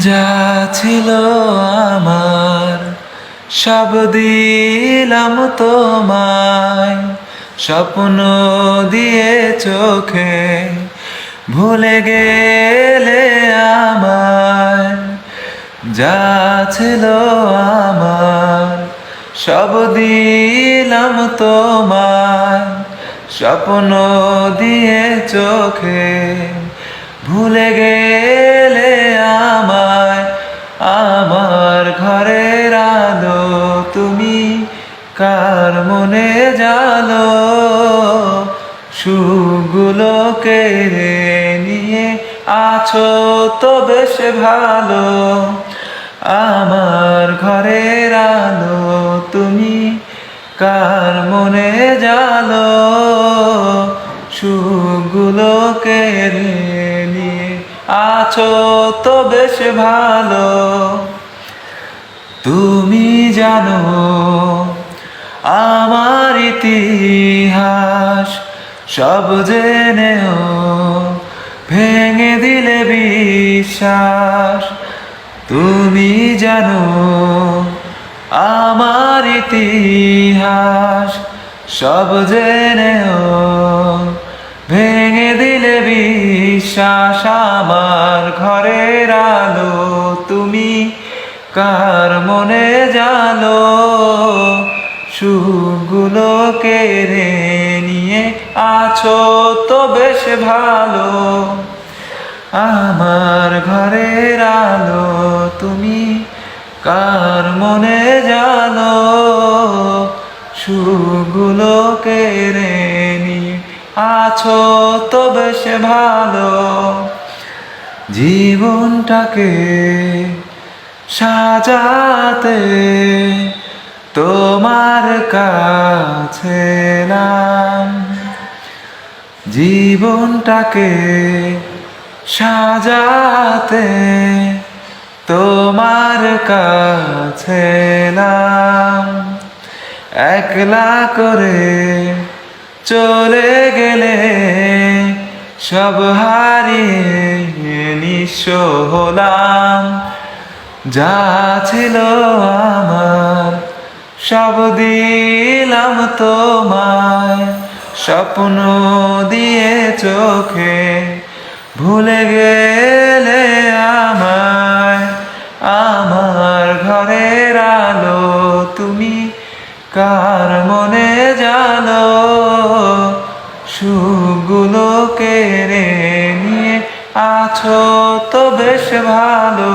যা ছিল আমার সব দিলাম তোমায়, স্বপ্ন দিয়ে চোখে ভুলে গেলে আমায়। যা ছিল আমার সব দিলাম তোমায়, স্বপ্ন দিয়ে চোখে ভুলে গেলে আমায়। আমার ঘরের আলো তুমি, কার মনে জালো, সুখগুলো কেড়ে নিয়ে আছো তো বেশ ভালো। আমার ঘরের আলো তুমি, কার মনে জালো, সুখগুলো কেড়ে নিয়ে আছো তো বেশ ভালো। তুমি জানো আমার ইতিহাস, সব জেনেও ভেঙে দিলে বিশ্বাস। তুমি জানো আমার ইতিহাস, সব জেনেও ভেঙে দিলে বিশ্বাস। আমার ঘরের আলো তুমি, কার মনে জালো, সুখগুলো কেড়ে নিয়ে আছো তো বেশ ভালো। আমার ঘরের আলো তুমি, কার মনে জালো, সুখগুলো কেড়ে নিয়ে আছো তো বেশ ভালো। জীবনটাকে সাজাতে তোমার কাছে এলাম, জীবনটাকে সাজাতে তোমার কাছে এলাম। একলা করে চলে গেলে সব হারিয়ে নিঃস্ব হলাম। যা ছিল আমার সব দিলাম তোমায়, স্বপ্ন দিয়ে চোখে ভুলে গেলে আমায়। আমার ঘরের আলো তুমি, কার মনে জালো, সুখগুলো কেড়ে নিয়ে আছো তো বেশ ভালো।